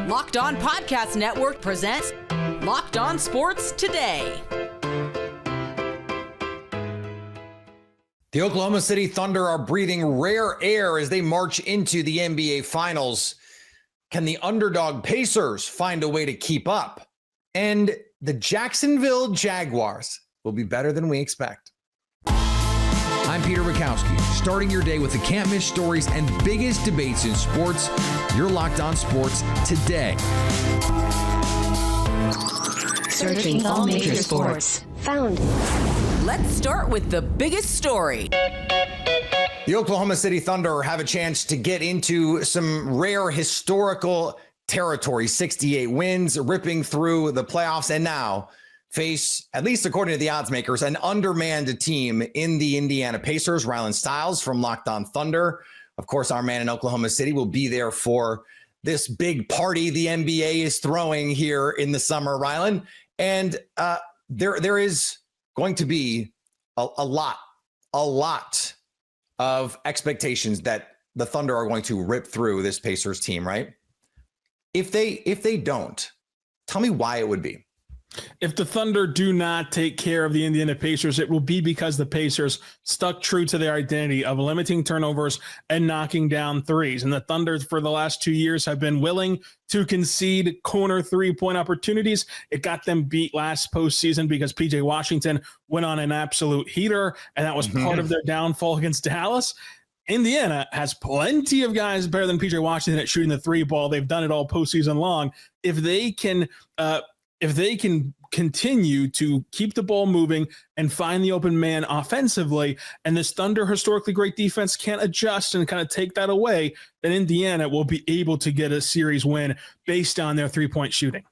Locked On Podcast Network presents Locked On Sports Today. The Oklahoma City Thunder are breathing rare air as they march into the NBA Finals. Can the underdog Pacers find a way to keep up? And the Jacksonville Jaguars will be better than we expect. I'm Peter Bukowski, starting your day with the can't-miss stories and biggest debates in sports. You're Locked On Sports Today. Searching all major sports. Found. Let's start with the biggest story. The Oklahoma City Thunder have a chance to get into some rare historical territory, 68 wins, ripping through the playoffs, and now face, at least according to the odds makers, an undermanned team in the Indiana Pacers. Rylan Stiles from Locked On Thunder. Of course, our man in Oklahoma City will be there for this big party the NBA is throwing here in the summer, Rylan. And there is going to be a lot of expectations that the Thunder are going to rip through this Pacers team, right? If they don't, tell me why it would be. If the Thunder do not take care of the Indiana Pacers, it will be because the Pacers stuck true to their identity of limiting turnovers and knocking down threes. And the Thunder for the last 2 years have been willing to concede corner three-point opportunities. It got them beat last postseason because PJ Washington went on an absolute heater, and that was part of their downfall against Dallas. Indiana has plenty of guys better than PJ Washington at shooting the three ball. They've done it all postseason long. If they can continue to keep the ball moving and find the open man offensively, and this Thunder historically great defense can't adjust and kind of take that away, then Indiana will be able to get a series win based on their three-point shooting.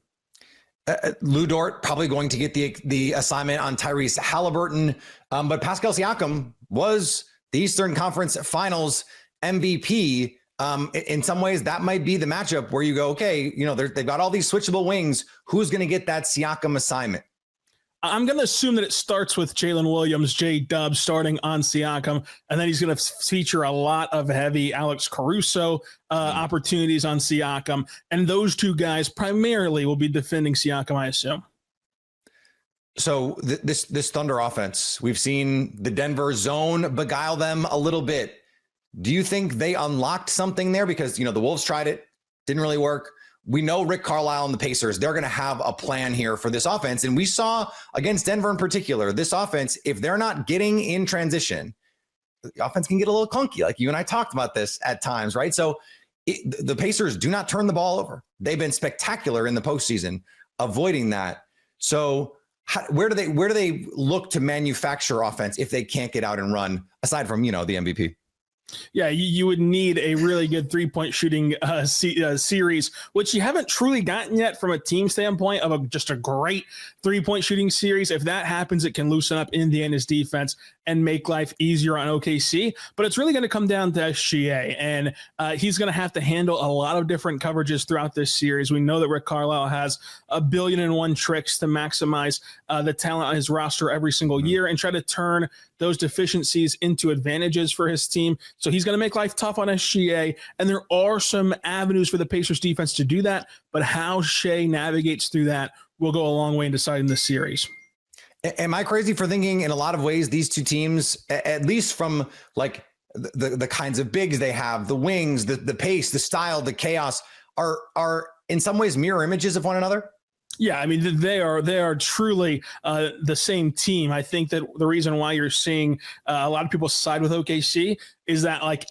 Lou Dort probably going to get the assignment on Tyrese Halliburton, but Pascal Siakam was the Eastern Conference Finals MVP. In some ways, that might be the matchup where you go, okay, they've got all these switchable wings. Who's going to get that Siakam assignment? I'm going to assume that it starts with Jalen Williams, J-Dub starting on Siakam, and then he's going to feature a lot of heavy Alex Caruso opportunities on Siakam. And those two guys primarily will be defending Siakam, I assume. So this Thunder offense, we've seen the Denver zone beguile them a little bit. Do you think they unlocked something there? Because, the Wolves tried it, didn't really work. We know Rick Carlisle and the Pacers, they're going to have a plan here for this offense. And we saw against Denver in particular, this offense, if they're not getting in transition, the offense can get a little clunky. Like you and I talked about this at times, right? So the Pacers do not turn the ball over. They've been spectacular in the postseason, avoiding that. So where do they look to manufacture offense if they can't get out and run, aside from, the MVP? Yeah, you would need a really good three-point shooting series, which you haven't truly gotten yet from a team standpoint of just a great three-point shooting series. If that happens, it can loosen up Indiana's defense and make life easier on OKC. But it's really going to come down to SGA, and he's going to have to handle a lot of different coverages throughout this series. We know that Rick Carlisle has 1,000,000,001 tricks to maximize the talent on his roster every single year and try to turn those deficiencies into advantages for his team. So he's going to make life tough on SGA, and there are some avenues for the Pacers defense to do that, but how Shea navigates through that will go a long way in deciding the series. Am I crazy for thinking in a lot of ways these two teams, at least from like the kinds of bigs they have, the wings, the pace, the style, the chaos, are in some ways mirror images of one another? Yeah, I mean, they are truly the same team. I think that the reason why you're seeing a lot of people side with OKC is that, like,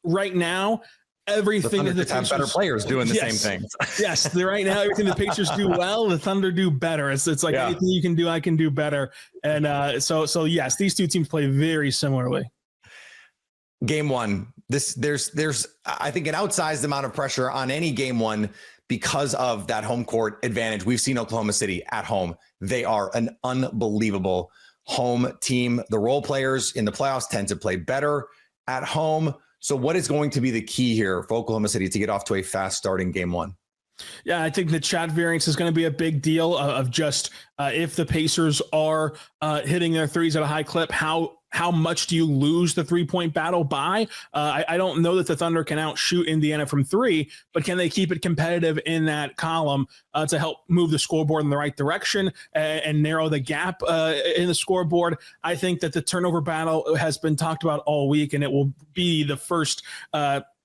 right now, everything that the Pacers have better players doing the same things. Yes, right now, everything the Pacers do well, the Thunder do better. It's like anything you can do, I can do better. And so yes, these two teams play very similarly. Game one, there's I think an outsized amount of pressure on any game one because of that home court advantage. We've seen Oklahoma City at home. They are an unbelievable home team. The role players in the playoffs tend to play better at home. So what is going to be the key here for Oklahoma City to get off to a fast starting game one? Yeah, I think the shot variance is going to be a big deal of just if the Pacers are hitting their threes at a high clip, how how much do you lose the 3-point battle by? I don't know that the Thunder can outshoot Indiana from 3, but can they keep it competitive in that column to help move the scoreboard in the right direction and narrow the gap in the scoreboard? I think that the turnover battle has been talked about all week, and it will be the first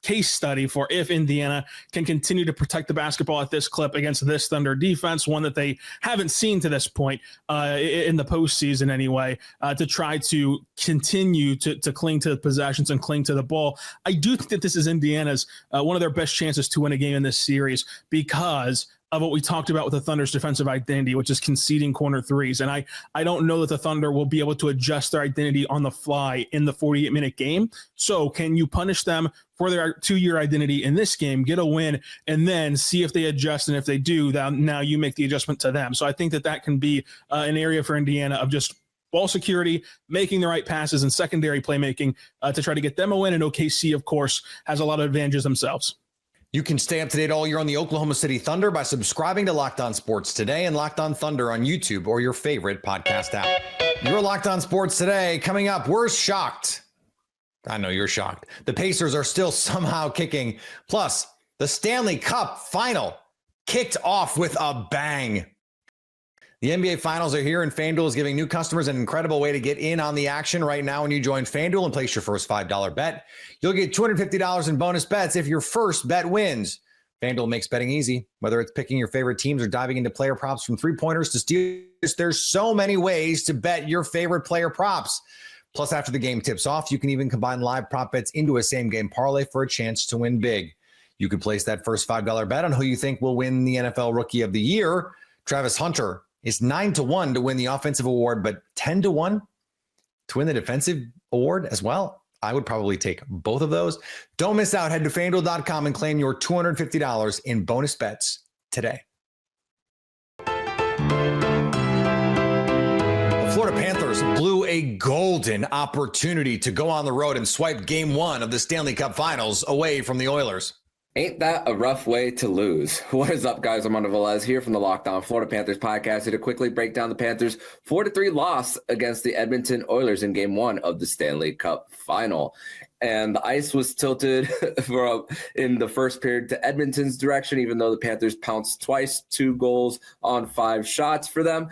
case study for if Indiana can continue to protect the basketball at this clip against this Thunder defense, one that they haven't seen to this point in the postseason anyway, to try to continue to cling to the possessions and cling to the ball. I do think that this is Indiana's one of their best chances to win a game in this series because of what we talked about with the Thunder's defensive identity, which is conceding corner threes. And I don't know that the Thunder will be able to adjust their identity on the fly in the 48-minute game. So can you punish them for their 2-year identity in this game, get a win, and then see if they adjust? And if they do, then now you make the adjustment to them. So I think that can be an area for Indiana of just ball security, making the right passes, and secondary playmaking to try to get them a win. And OKC, of course, has a lot of advantages themselves. You can stay up to date all year on the Oklahoma City Thunder by subscribing to Locked On Sports Today and Locked On Thunder on YouTube or your favorite podcast app. You're Locked On Sports Today. Coming up, we're shocked. I know you're shocked. The Pacers are still somehow kicking. Plus, the Stanley Cup final kicked off with a bang. The NBA Finals are here, and FanDuel is giving new customers an incredible way to get in on the action right now. When you join FanDuel and place your first $5 bet, you'll get $250 in bonus bets if your first bet wins. FanDuel makes betting easy. Whether it's picking your favorite teams or diving into player props from three-pointers to steals, there's so many ways to bet your favorite player props. Plus, after the game tips off, you can even combine live prop bets into a same-game parlay for a chance to win big. You could place that first $5 bet on who you think will win the NFL Rookie of the Year. Travis Hunter is 9-1 to win the offensive award, but 10-1 to win the defensive award as well. I would probably take both of those. Don't miss out. Head to FanDuel.com and claim your $250 in bonus bets today. The Florida Panthers blew a golden opportunity to go on the road and swipe Game 1 of the Stanley Cup Finals away from the Oilers. Ain't that a rough way to lose? What is up, guys? I'm Armando Velez here from the Locked On Florida Panthers podcast here to quickly break down the Panthers' 4-3 loss against the Edmonton Oilers in Game 1 of the Stanley Cup Final. And the ice was tilted in the first period to Edmonton's direction, even though the Panthers pounced twice, 2 goals on 5 shots for them.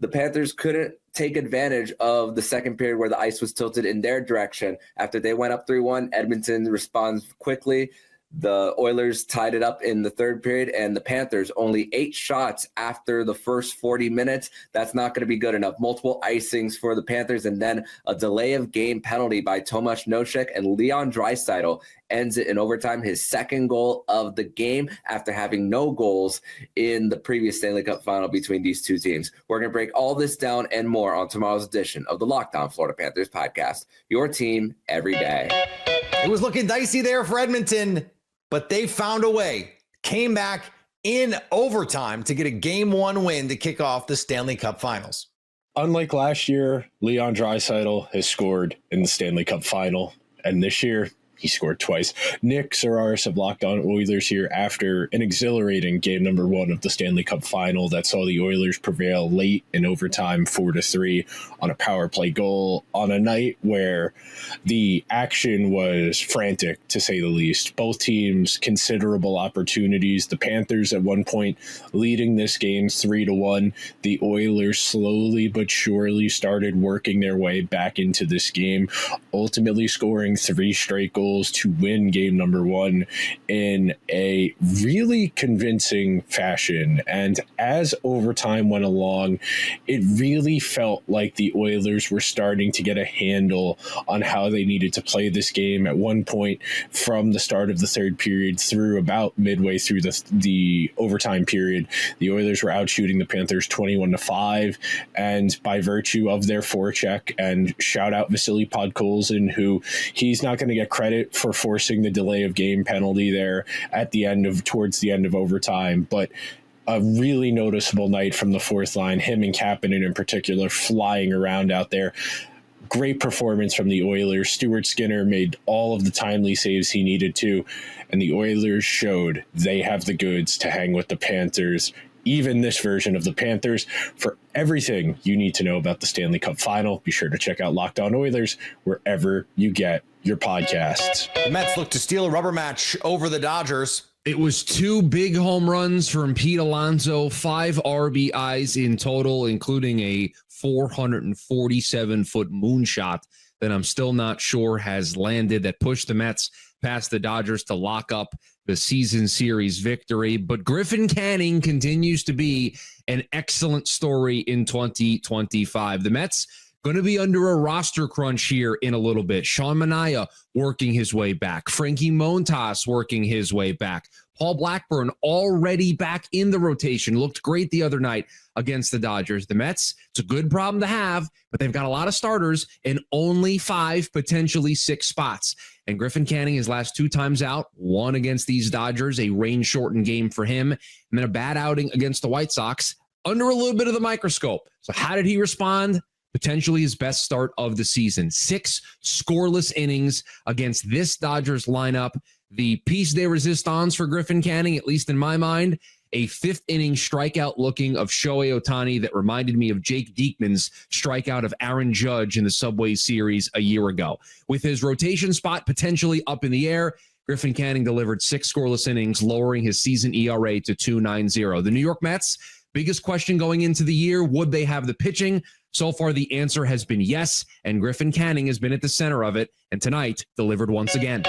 The Panthers couldn't take advantage of the second period where the ice was tilted in their direction. After they went up 3-1, Edmonton responds quickly. The Oilers tied it up in the third period, and the Panthers only 8 shots after the first 40 minutes. That's not going to be good enough. Multiple icings for the Panthers, and then a delay of game penalty by Tomas Nosek, and Leon Draisaitl ends it in overtime, his second goal of the game after having no goals in the previous Stanley Cup final between these two teams. We're going to break all this down and more on tomorrow's edition of the Locked On Florida Panthers podcast, your team every day. It was looking dicey there for Edmonton, but they found a way, came back in overtime to get a Game 1 win to kick off the Stanley Cup Finals. Unlike last year, Leon Draisaitl has scored in the Stanley Cup Final, and this year he scored twice. Nick Sararis of Locked On Oilers here after an exhilarating Game 1 of the Stanley Cup Final that saw the Oilers prevail late in overtime 4-3 on a power play goal on a night where the action was frantic, to say the least. Both teams considerable opportunities. The Panthers at one point leading this game 3-1. The Oilers slowly but surely started working their way back into this game, ultimately scoring 3 straight goals to win Game 1 in a really convincing fashion. And as overtime went along, it really felt like the Oilers were starting to get a handle on how they needed to play this game. At one point, from the start of the third period through about midway through the overtime period, the Oilers were out shooting the Panthers 21-5, and by virtue of their forecheck, and shout out Vasily Podkolzin, who he's not going to get credit for forcing the delay of game penalty there towards the end of overtime, but a really noticeable night from the fourth line, him and Kapanen in particular flying around out there. Great performance from the Oilers. Stuart Skinner made all of the timely saves he needed to, and the Oilers showed they have the goods to hang with the Panthers even this version of the Panthers. For everything you need to know about the Stanley Cup Final, be sure to check out Locked On Oilers wherever you get your podcasts. The Mets look to steal a rubber match over the Dodgers. It was 2 big home runs from Pete Alonso, 5 RBIs in total, including a 447-foot moonshot that I'm still not sure has landed, that pushed the Mets past the Dodgers to lock up the season series victory. But Griffin Canning continues to be an excellent story in 2025. The Mets going to be under a roster crunch here in a little bit. Sean Manaea working his way back. Frankie Montas working his way back. Paul Blackburn already back in the rotation. Looked great the other night against the Dodgers. The Mets, it's a good problem to have, but they've got a lot of starters and only 5, potentially 6 spots. And Griffin Canning, his last 2 times out, 1 against these Dodgers, a rain-shortened game for him, and then a bad outing against the White Sox under a little bit of the microscope. So how did he respond? Potentially his best start of the season. 6 scoreless innings against this Dodgers lineup. The piece de resistance for Griffin Canning, at least in my mind, a 5th inning strikeout looking of Shohei Ohtani that reminded me of Jake Diekman's strikeout of Aaron Judge in the Subway Series a year ago. With his rotation spot potentially up in the air, Griffin Canning delivered 6 scoreless innings, lowering his season ERA to 2.90. The New York Mets, biggest question going into the year, would they have the pitching? So far, the answer has been yes, and Griffin Canning has been at the center of it, and tonight delivered once again.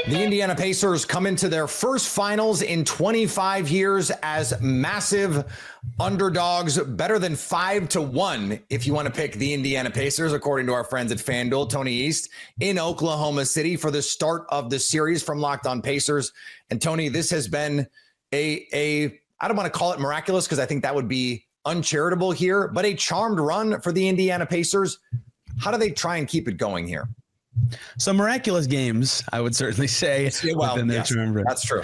The Indiana Pacers come into their first finals in 25 years as massive underdogs, better than 5-1 if you want to pick the Indiana Pacers, according to our friends at FanDuel. Tony East in Oklahoma City for the start of the series from Locked On Pacers. And Tony, this has been a I don't want to call it miraculous because I think that would be uncharitable here, but a charmed run for the Indiana Pacers. How do they try and keep it going here? Some miraculous games, I would certainly say. Well, within their yes, term. that's true.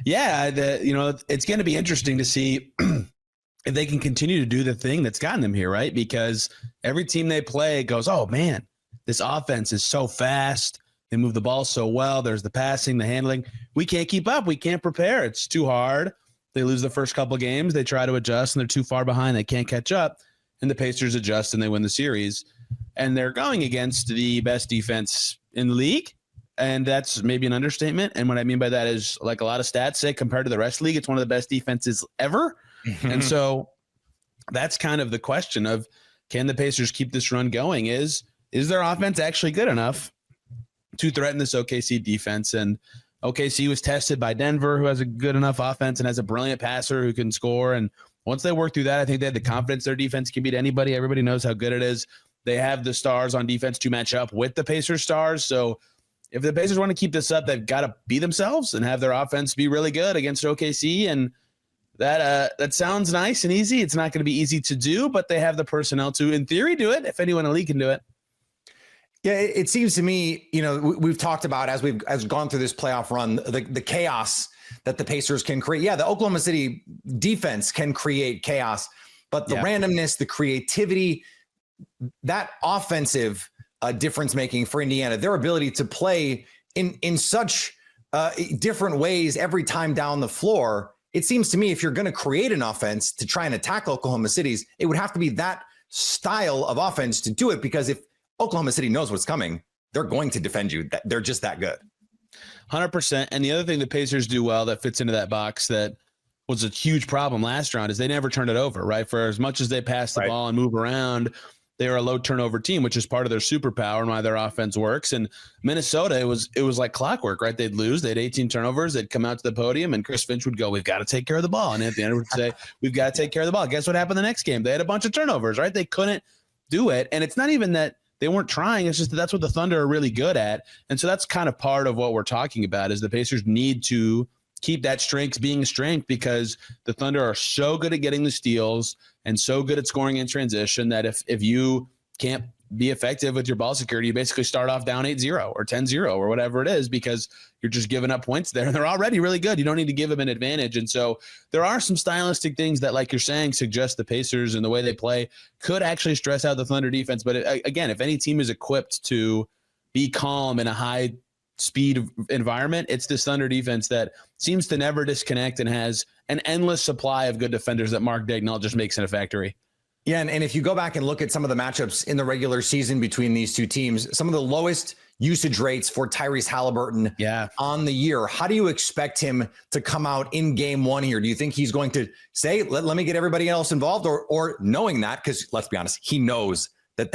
Yeah, it's going to be interesting to see if they can continue to do the thing that's gotten them here, right? Because every team they play goes, oh, man, this offense is so fast. They move the ball so well. There's the passing, the handling. We can't keep up. We can't prepare. It's too hard. They lose the first couple of games. They try to adjust, and they're too far behind. They can't catch up. And the Pacers adjust, and they win the series. And they're going against the best defense in the league, and that's maybe an understatement. And what I mean by that is, like a lot of stats say, compared to the rest of the league, it's one of the best defenses ever. And so that's kind of the question of, can the Pacers keep this run going? Is their offense actually good enough to threaten this OKC defense? And OKC was tested by Denver, who has a good enough offense and has a brilliant passer who can score. And once they work through that, I think they had the confidence their defense can beat anybody. Everybody knows how good it is. They have the stars on defense to match up with the Pacers stars. So if the Pacers want to keep this up, they've got to be themselves and have their offense be really good against OKC. And that sounds nice and easy. It's not going to be easy to do, but they have the personnel to, in theory, do it. If anyone in the league can do it. Yeah, it seems to me, we've talked about as we've gone through this playoff run, the chaos that the Pacers can create. Yeah, the Oklahoma City defense can create chaos, but the randomness, the creativity, that offensive difference making for Indiana, their ability to play in such different ways every time down the floor. It seems to me if you're going to create an offense to try and attack Oklahoma City's, it would have to be that style of offense to do it, because if Oklahoma City knows what's coming, they're going to defend you. They're just that good. 100%. And the other thing the Pacers do well that fits into that box that was a huge problem last round is they never turned it over, right? For as much as they pass the ball and move around, they are a low turnover team, which is part of their superpower and why their offense works. And Minnesota, it was like clockwork, right? They'd lose. They had 18 turnovers. They'd come out to the podium, and Chris Finch would go, we've got to take care of the ball. And at the end, would say, we've got to take care of the ball. Guess what happened the next game? They had a bunch of turnovers, right? They couldn't do it. And it's not even that they weren't trying. It's just that's what the Thunder are really good at. And so that's kind of part of what we're talking about is the Pacers need to keep that strength being a strength, because the Thunder are so good at getting the steals and so good at scoring in transition that if you can't be effective with your ball security, you basically start off down 8-0 or 10-0 or whatever it is, because you're just giving up points there. And they're already really good. You don't need to give them an advantage. And so there are some stylistic things that, like you're saying, suggest the Pacers and the way they play could actually stress out the Thunder defense. But again, if any team is equipped to be calm in a high speed environment, it's this Thunder defense that seems to never disconnect and has an endless supply of good defenders that Mark Daigneault just makes in a factory. Yeah, and if you go back and look at some of the matchups in the regular season between these two teams, some of the lowest usage rates for Tyrese Halliburton on the year. How do you expect him to come out in game one here? Do you think he's going to say, let me get everybody else involved, or knowing that, because let's be honest, he knows that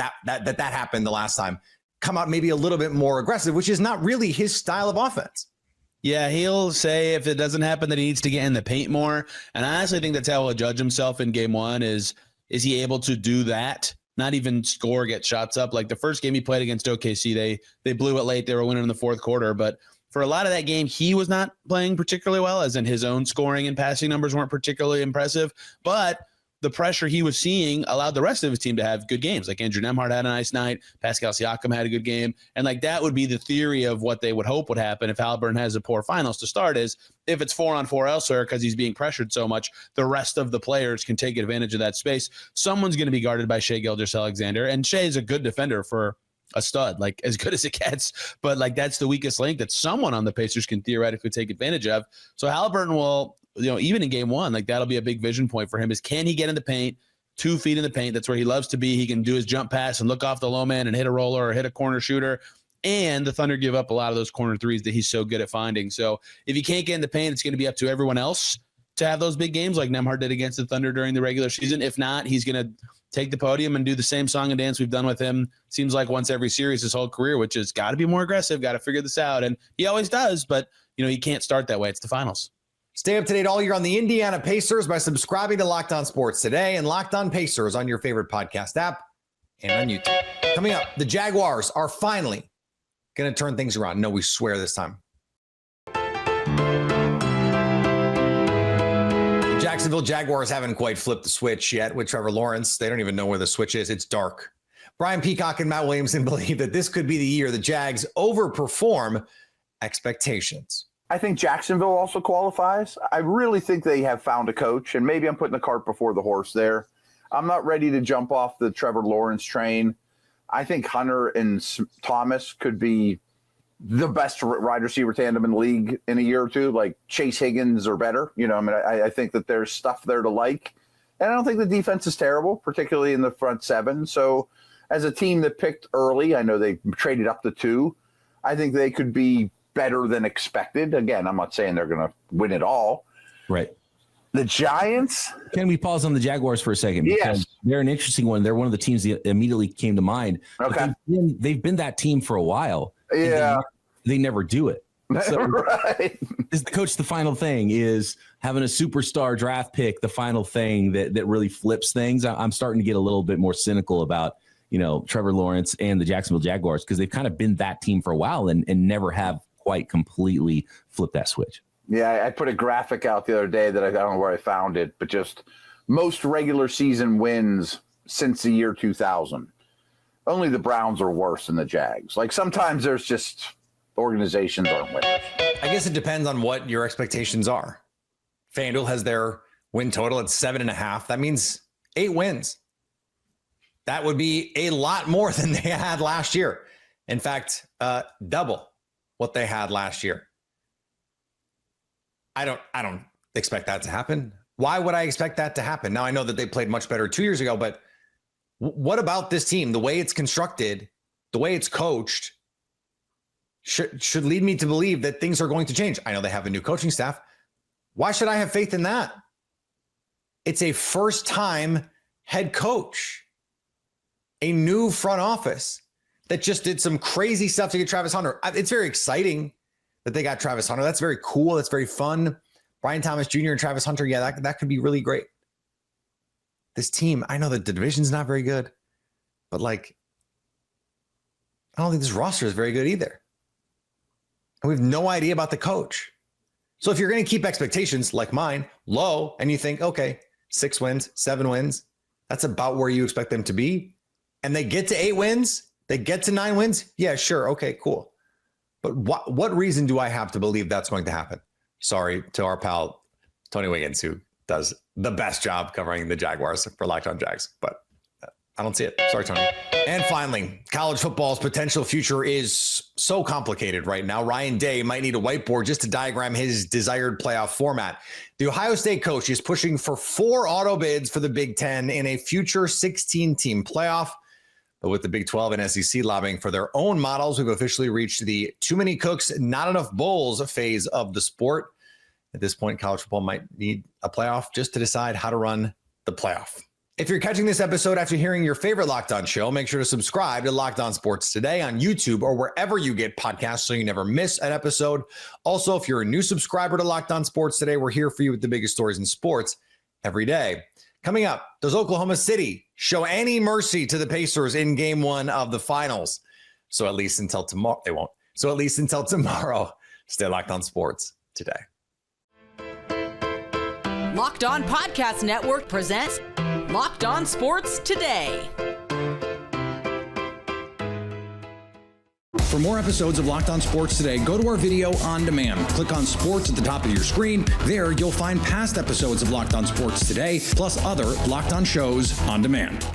happened the last time, come out maybe a little bit more aggressive, which is not really his style of offense? Yeah, he'll say if it doesn't happen that he needs to get in the paint more. And I honestly think that's how he'll judge himself in game one is he able to do that? Not even score, get shots up. Like the first game he played against OKC, they blew it late. They were winning in the fourth quarter. But for a lot of that game, he was not playing particularly well, as in his own scoring and passing numbers weren't particularly impressive. But the pressure he was seeing allowed the rest of his team to have good games. Like Andrew Nembhard had a nice night. Pascal Siakam had a good game. And like that would be the theory of what they would hope would happen if Halliburton has a poor finals to start is if it's 4-on-4 elsewhere because he's being pressured so much, the rest of the players can take advantage of that space. Someone's going to be guarded by Shai Gilgeous-Alexander. And Shai is a good defender for a stud, like as good as it gets. But like that's the weakest link that someone on the Pacers can theoretically take advantage of. So Halliburton will, even in game one, like that'll be a big vision point for him is can he get in the paint, 2 feet in the paint? That's where he loves to be. He can do his jump pass and look off the low man and hit a roller or hit a corner shooter. And the Thunder give up a lot of those corner threes that he's so good at finding. So if he can't get in the paint, it's going to be up to everyone else to have those big games like Nembhard did against the Thunder during the regular season. If not, he's going to take the podium and do the same song and dance we've done with him, seems like once every series his whole career, which is got to be more aggressive, got to figure this out. And he always does, but he can't start that way. It's the finals. Stay up to date all year on the Indiana Pacers by subscribing to Locked On Sports Today and Locked On Pacers on your favorite podcast app and on YouTube. Coming up, the Jaguars are finally going to turn things around. No, we swear this time. The Jacksonville Jaguars haven't quite flipped the switch yet with Trevor Lawrence. They don't even know where the switch is. It's dark. Brian Peacock and Matt Williamson believe that this could be the year the Jags overperform expectations. I think Jacksonville also qualifies. I really think they have found a coach, and maybe I'm putting the cart before the horse there. I'm not ready to jump off the Trevor Lawrence train. I think Hunter and Thomas could be the best wide receiver tandem in the league in a year or two, like Chase Higgins or better. I think that there's stuff there to like. And I don't think the defense is terrible, particularly in the front seven. So as a team that picked early, I know they traded up to 2. I think they could be better than expected. Again, I'm not saying they're going to win it all. Right. The Giants. Can we pause on the Jaguars for a second? Because they're an interesting one. They're one of the teams that immediately came to mind. Okay. They've been that team for a while. Yeah. They never do it. So right. Is the coach the final thing? Is having a superstar draft pick the final thing that really flips things? I'm starting to get a little bit more cynical about Trevor Lawrence and the Jacksonville Jaguars because they've kind of been that team for a while and never have quite completely flipped that switch. Yeah, I put a graphic out the other day that I don't know where I found it, but just most regular season wins since the year 2000. Only the Browns are worse than the Jags. Like sometimes there's just organizations aren't winners. I guess it depends on what your expectations are. FanDuel has their win total at 7.5. That means 8 wins. That would be a lot more than they had last year. In fact, double what they had last year. I don't expect that to happen. Why would I expect that to happen? Now I know that they played much better 2 years ago, but what about this team? The way it's constructed, the way it's coached should lead me to believe that things are going to change. I know they have a new coaching staff. Why should I have faith in that? It's a first-time head coach, a new front office that just did some crazy stuff to get Travis Hunter. It's very exciting that they got Travis Hunter. That's very cool. That's very fun. Brian Thomas Jr. and Travis Hunter, yeah, that could be really great. This team, I know that the division's not very good, but I don't think this roster is very good either. And we have no idea about the coach. So if you're going to keep expectations like mine low and you think, okay, 6 wins, 7 wins, that's about where you expect them to be, and they get to 8 wins, they get to 9 wins, yeah, sure, okay, cool. But what reason do I have to believe that's going to happen? Sorry to our pal, Tony Wiggins, who does the best job covering the Jaguars for Locked On Jags, but I don't see it. Sorry, Tony. And finally, college football's potential future is so complicated right now. Ryan Day might need a whiteboard just to diagram his desired playoff format. The Ohio State coach is pushing for 4 auto bids for the Big Ten in a future 16-team playoff. But with the Big 12 and SEC lobbying for their own models, we've officially reached the too many cooks, not enough bowls phase of the sport. At this point, college football might need a playoff just to decide how to run the playoff. If you're catching this episode after hearing your favorite Locked On show, make sure to subscribe to Locked On Sports Today on YouTube or wherever you get podcasts so you never miss an episode. Also, if you're a new subscriber to Locked On Sports Today, we're here for you with the biggest stories in sports every day. Coming up, does Oklahoma City show any mercy to the Pacers in game 1 of the finals? So at least until tomorrow, they won't. So at least until tomorrow, stay Locked On Sports Today. Locked On Podcast Network presents Locked On Sports Today. For more episodes of Locked On Sports Today, go to our video on demand. Click on Sports at the top of your screen. There, you'll find past episodes of Locked On Sports Today, plus other Locked On shows on demand.